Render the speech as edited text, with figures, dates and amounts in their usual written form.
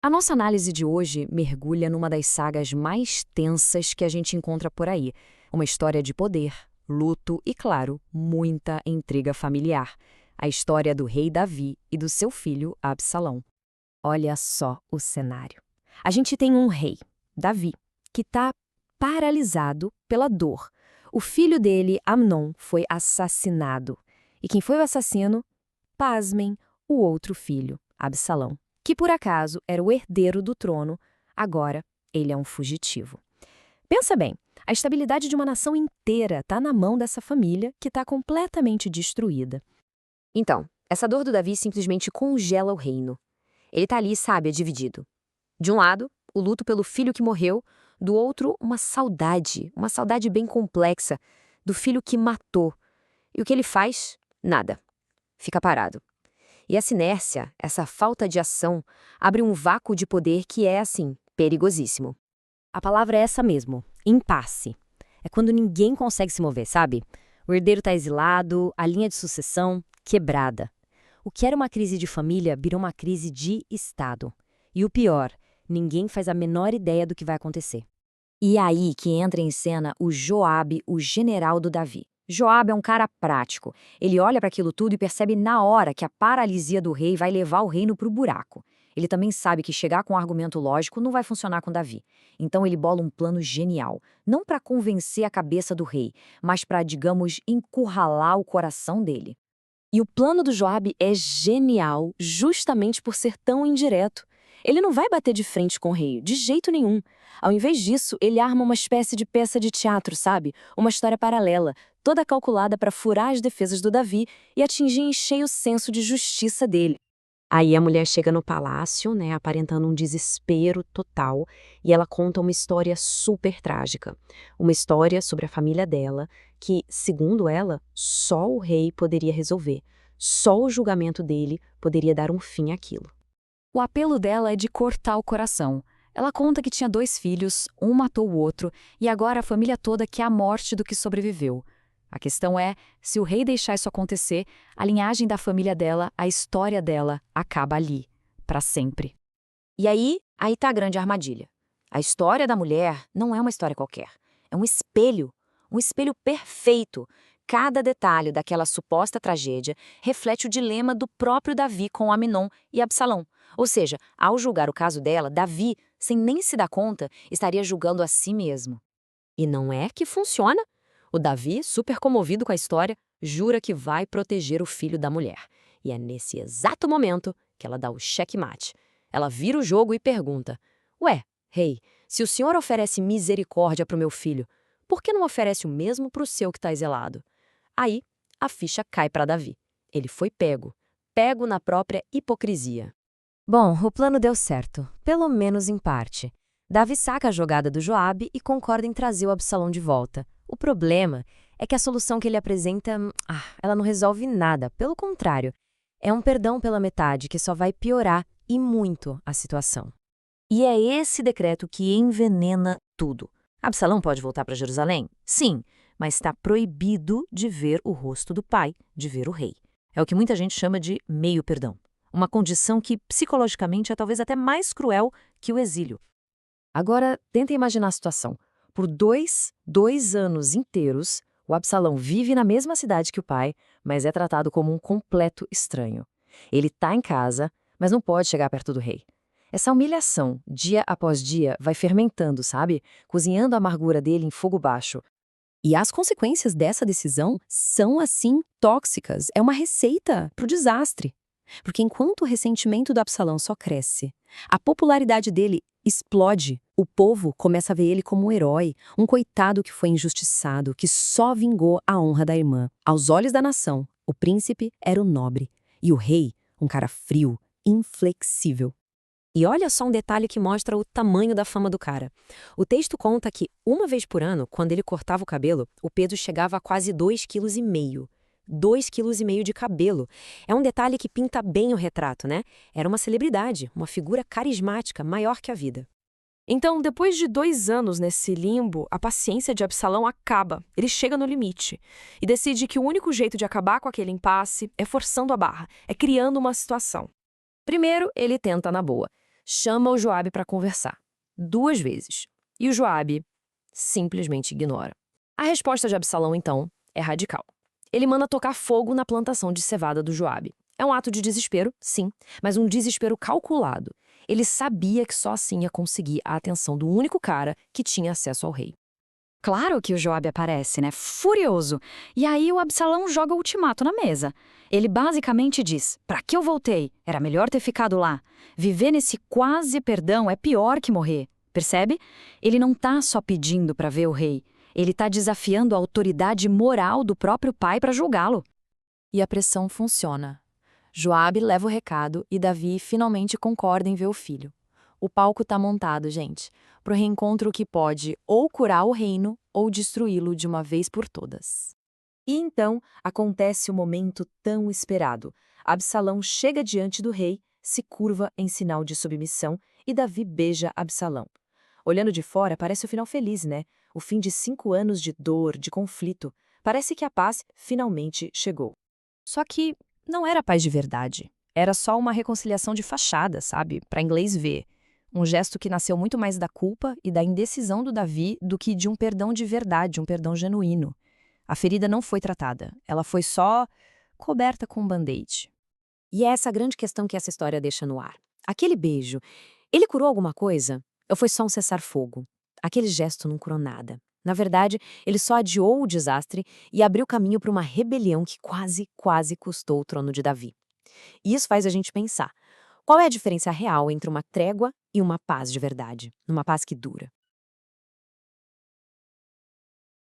A nossa análise de hoje mergulha numa das sagas mais tensas que a gente encontra por aí. Uma história de poder, luto e, claro, muita intriga familiar. A história do rei Davi e do seu filho Absalão. Olha só o cenário. A gente tem um rei, Davi, que está paralisado pela dor. O filho dele, Amnon, foi assassinado. E quem foi o assassino? Pasmem, o outro filho, Absalão, que por acaso era o herdeiro do trono, agora ele é um fugitivo. Pensa bem, a estabilidade de uma nação inteira está na mão dessa família que está completamente destruída. Então, essa dor do Davi simplesmente congela o reino. Ele está ali, sabe, dividido. De um lado, o luto pelo filho que morreu, do outro, uma saudade bem complexa, do filho que matou. E o que ele faz? Nada. Fica parado. E essa inércia, essa falta de ação, abre um vácuo de poder que é, assim, perigosíssimo. A palavra é essa mesmo, impasse. É quando ninguém consegue se mover, sabe? O herdeiro está exilado, a linha de sucessão quebrada. O que era uma crise de família virou uma crise de Estado. E o pior, ninguém faz a menor ideia do que vai acontecer. E é aí que entra em cena o Joabe, o general do Davi. Joabe é um cara prático. Ele olha para aquilo tudo e percebe na hora que a paralisia do rei vai levar o reino para o buraco. Ele também sabe que chegar com um argumento lógico não vai funcionar com Davi. Então ele bola um plano genial, não para convencer a cabeça do rei, mas para, digamos, encurralar o coração dele. E o plano do Joabe é genial, justamente por ser tão indireto. Ele não vai bater de frente com o rei, de jeito nenhum. Ao invés disso, ele arma uma espécie de peça de teatro, sabe? Uma história paralela, toda calculada para furar as defesas do Davi e atingir em cheio o senso de justiça dele. Aí a mulher chega no palácio, né, aparentando um desespero total, e ela conta uma história super trágica. Uma história sobre a família dela, que, segundo ela, só o rei poderia resolver. Só o julgamento dele poderia dar um fim àquilo. O apelo dela é de cortar o coração. Ela conta que tinha 2 filhos, um matou o outro, e agora a família toda quer a morte do que sobreviveu. A questão é, se o rei deixar isso acontecer, a linhagem da família dela, a história dela, acaba ali, para sempre. E aí tá a grande armadilha. A história da mulher não é uma história qualquer. É um espelho perfeito. Cada detalhe daquela suposta tragédia reflete o dilema do próprio Davi com Aminon e Absalão. Ou seja, ao julgar o caso dela, Davi, sem nem se dar conta, estaria julgando a si mesmo. E não é que funciona. O Davi, super comovido com a história, jura que vai proteger o filho da mulher. E é nesse exato momento que ela dá o checkmate. Ela vira o jogo e pergunta: Ué, rei, se o senhor oferece misericórdia para o meu filho, por que não oferece o mesmo para o seu que está exilado? Aí, a ficha cai para Davi. Ele foi pego na própria hipocrisia. Bom, o plano deu certo, pelo menos em parte. Davi saca a jogada do Joabe e concorda em trazer o Absalão de volta. O problema é que a solução que ele apresenta, ela não resolve nada, pelo contrário. É um perdão pela metade que só vai piorar e muito a situação. E é esse decreto que envenena tudo. Absalão pode voltar para Jerusalém? Sim, mas está proibido de ver o rosto do pai, de ver o rei. É o que muita gente chama de meio perdão. Uma condição que, psicologicamente, é talvez até mais cruel que o exílio. Agora, tenta imaginar a situação. Por dois anos inteiros, o Absalão vive na mesma cidade que o pai, mas é tratado como um completo estranho. Ele está em casa, mas não pode chegar perto do rei. Essa humilhação, dia após dia, vai fermentando, sabe? Cozinhando a amargura dele em fogo baixo. E as consequências dessa decisão são, assim, tóxicas. É uma receita para o desastre. Porque enquanto o ressentimento do Absalão só cresce, a popularidade dele explode. O povo começa a ver ele como um herói, um coitado que foi injustiçado, que só vingou a honra da irmã. Aos olhos da nação, o príncipe era o nobre e o rei, um cara frio, inflexível. E olha só um detalhe que mostra o tamanho da fama do cara. O texto conta que, uma vez por ano, quando ele cortava o cabelo, o peso chegava a quase 2,5 kg. 2,5 kg de cabelo. É um detalhe que pinta bem o retrato, né? Era uma celebridade, uma figura carismática, maior que a vida. Então, depois de 2 anos nesse limbo, a paciência de Absalão acaba. Ele chega no limite e decide que o único jeito de acabar com aquele impasse é forçando a barra, é criando uma situação. Primeiro, ele tenta na boa. chama o Joabe para conversar. 2 vezes. E o Joabe simplesmente ignora. A resposta de Absalão, então, é radical. Ele manda tocar fogo na plantação de cevada do Joabe. É um ato de desespero, sim, mas um desespero calculado. Ele sabia que só assim ia conseguir a atenção do único cara que tinha acesso ao rei. Claro que o Joabe aparece, né? Furioso. E aí o Absalão joga o ultimato na mesa. Ele basicamente diz: "Pra que eu voltei? Era melhor ter ficado lá. Viver nesse quase perdão é pior que morrer." Percebe? Ele não tá só pedindo pra ver o rei. Ele tá desafiando a autoridade moral do próprio pai pra julgá-lo. E a pressão funciona. Joabe leva o recado e Davi finalmente concorda em ver o filho. O palco tá montado, gente, pro reencontro que pode ou curar o reino ou destruí-lo de uma vez por todas. E então acontece o momento tão esperado. Absalão chega diante do rei, se curva em sinal de submissão e Davi beija Absalão. Olhando de fora, parece o final feliz, né? O fim de 5 anos de dor, de conflito. Parece que a paz finalmente chegou. Só que não era paz de verdade. Era só uma reconciliação de fachada, sabe? Para inglês ver. Um gesto que nasceu muito mais da culpa e da indecisão do Davi do que de um perdão de verdade, um perdão genuíno. A ferida não foi tratada. Ela foi só coberta com um band-aid. E é essa a grande questão que essa história deixa no ar. Aquele beijo, ele curou alguma coisa? Ou foi só um cessar-fogo? Aquele gesto não curou nada. Na verdade, ele só adiou o desastre e abriu caminho para uma rebelião que quase custou o trono de Davi. E isso faz a gente pensar: qual é a diferença real entre uma trégua e uma paz de verdade? Uma paz que dura.